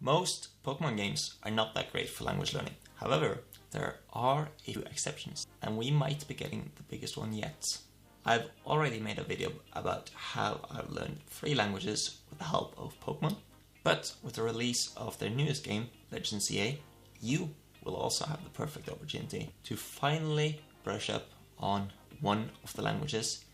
Most Pokemon games are not that great for language learning. However, there are a few exceptions, and we might be getting the biggest one yet. I've already made a video about how I've learned 3 languages with the help of Pokemon, but with the release of their newest game, Legends CA, you will also have the perfect opportunity to finally brush up on one of the languages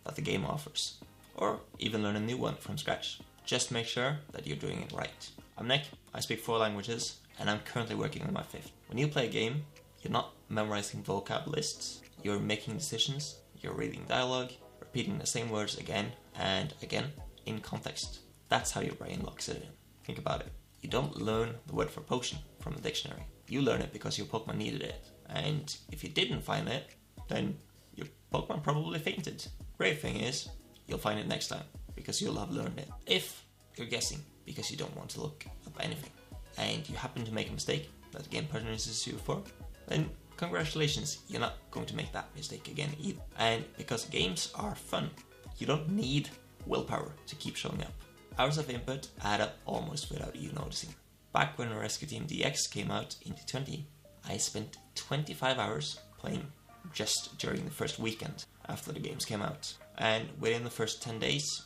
that the game offers, or even learn a new one from scratch. Just make sure that you're doing it right. I'm Nick, I speak 4 languages, and I'm currently working on my 5th. When you play a game, you're not memorizing vocab lists, you're making decisions, you're reading dialogue, repeating the same words again and again in context. That's how your brain locks it in. Think about it. You don't learn the word for potion from the dictionary. You learn it because your Pokemon needed it. And if you didn't find it, then your Pokemon probably fainted. Great thing is, you'll find it next time because you'll have learned it. If you're guessing because you don't want to look up anything and you happen to make a mistake that the game punishes you for, then congratulations, you're not going to make that mistake again either. And because games are fun, you don't need willpower to keep showing up. Hours of input add up almost without you noticing. Back when Rescue Team DX came out in 2020, I spent 25 hours playing just during the first weekend after the games came out. And within the first 10 days,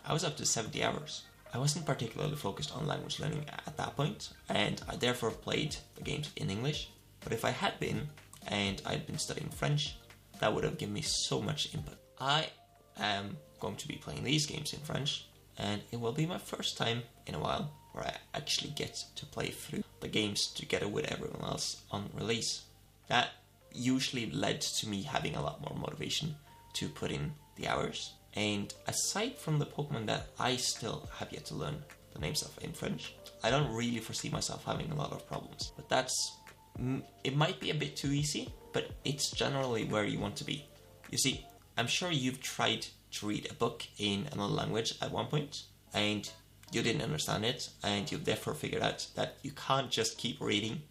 I was up to 70 hours. I wasn't particularly focused on language learning at that point, and I therefore played the games in English. But if I had been, and I'd been studying French, that would have given me so much input. I am going to be playing these games in French, and it will be my first time in a while where I actually get to play through the games together with everyone else on release. That usually led to me having a lot more motivation to put in the hours. And aside from the Pokemon that I still have yet to learn the names of in French, I don't really foresee myself having a lot of problems. But it might be a bit too easy, but it's generally where you want to be. You see, I'm sure you've tried to read a book in another language at one point, and you didn't understand it, and you've therefore figured out that you can't just keep reading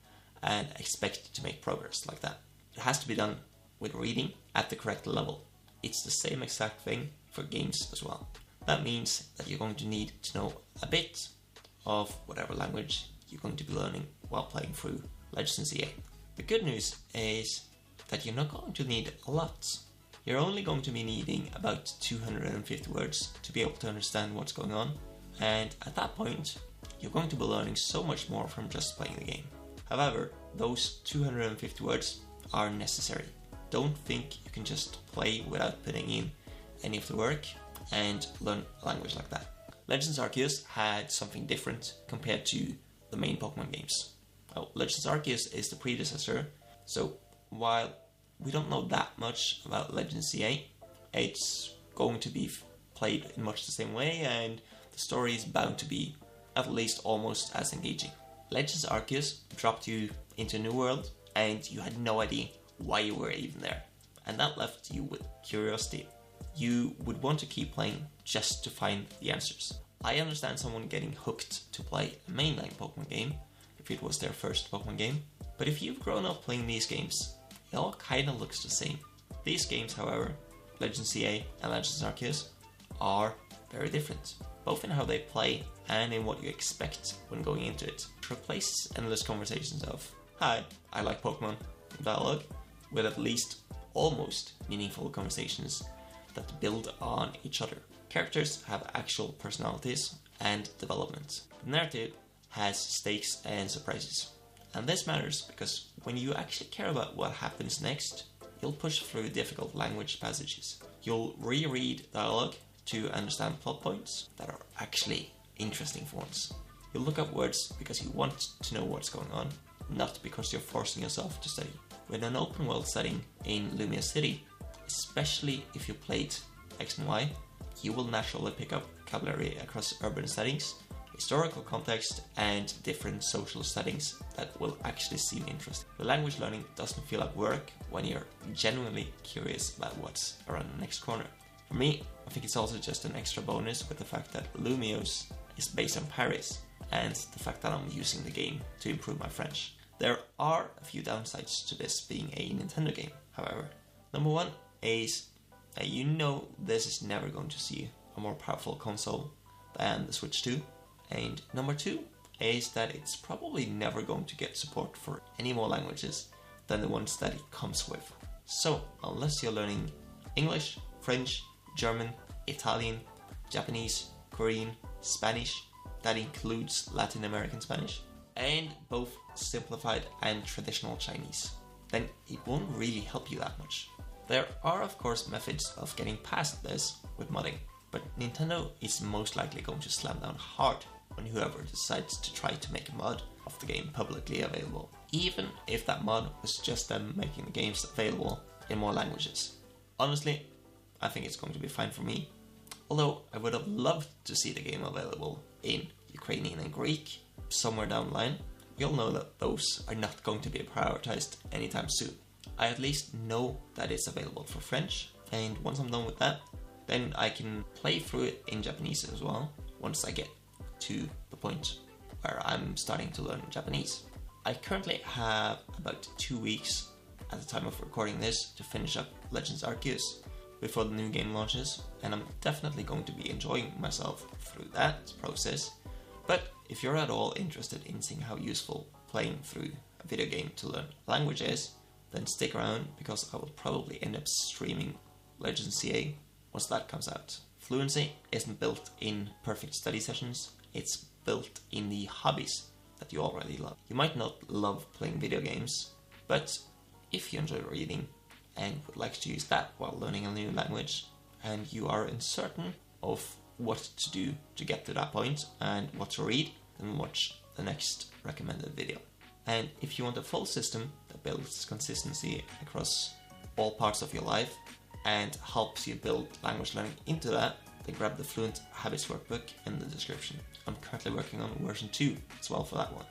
and expect to make progress like that. It has to be done with reading at the correct level. It's the same exact thing for games as well. That means that you're going to need to know a bit of whatever language you're going to be learning while playing through Legends CA. The good news is that you're not going to need a lot. You're only going to be needing about 250 words to be able to understand what's going on, and at that point, you're going to be learning so much more from just playing the game. However, those 250 words are necessary. Don't think you can just play without putting in any of the work and learn a language like that. Legends Arceus had something different compared to the main Pokemon games. Well, Legends Arceus is the predecessor, so while we don't know that much about Legends CA, it's going to be played in much the same way, and the story is bound to be at least almost as engaging. Legends Arceus dropped you into a new world, and you had no idea why you were even there, and that left you with curiosity. You would want to keep playing just to find the answers. I understand someone getting hooked to play a mainline Pokemon game if it was their first Pokemon game, but if you've grown up playing these games, it all kinda looks the same. These games, however, Legends CA and Legends Arceus, are very different, both in how they play and in what you expect when going into it. It replaces endless conversations of, "Hi, I like Pokemon," dialogue, with at least almost meaningful conversations that build on each other. Characters have actual personalities and development. The narrative has stakes and surprises. And this matters because when you actually care about what happens next, you'll push through difficult language passages. You'll reread dialogue to understand plot points that are actually interesting for once. You'll look up words because you want to know what's going on, not because you're forcing yourself to study. With an open world setting in Lumia City, especially if you played X and Y, you will naturally pick up vocabulary across urban settings, historical context, and different social settings that will actually seem interesting. The language learning doesn't feel like work when you're genuinely curious about what's around the next corner. For me, I think it's also just an extra bonus with the fact that Lumios is based on Paris, and the fact that I'm using the game to improve my French. There are a few downsides to this being a Nintendo game, however. Number one is that you know this is never going to see a more powerful console than the Switch 2. And number two is that it's probably never going to get support for any more languages than the ones that it comes with. So, unless you're learning English, French, German, Italian, Japanese, Korean, Spanish, that includes Latin American Spanish, and both simplified and traditional Chinese, then it won't really help you that much. There are of course methods of getting past this with modding, but Nintendo is most likely going to slam down hard on whoever decides to try to make a mod of the game publicly available, even if that mod was just them making the games available in more languages. Honestly, I think it's going to be fine for me, although I would have loved to see the game available in Ukrainian and Greek somewhere down the line. We all know that those are not going to be prioritized anytime soon. I at least know that it's available for French, and once I'm done with that, then I can play through it in Japanese as well, once I get to the point where I'm starting to learn Japanese. I currently have about 2 weeks at the time of recording this to finish up Legends Arceus before the new game launches, and I'm definitely going to be enjoying myself through that process. But if you're at all interested in seeing how useful playing through a video game to learn a language is, then stick around, because I will probably end up streaming Legends CA once that comes out. Fluency isn't built in perfect study sessions, it's built in the hobbies that you already love. You might not love playing video games, but if you enjoy reading and would like to use that while learning a new language, and you are uncertain of what to do to get to that point and what to read, then watch the next recommended video. And if you want a full system that builds consistency across all parts of your life and helps you build language learning into that, then grab the Fluent Habits workbook in the description. I'm currently working on version 2 as well for that one.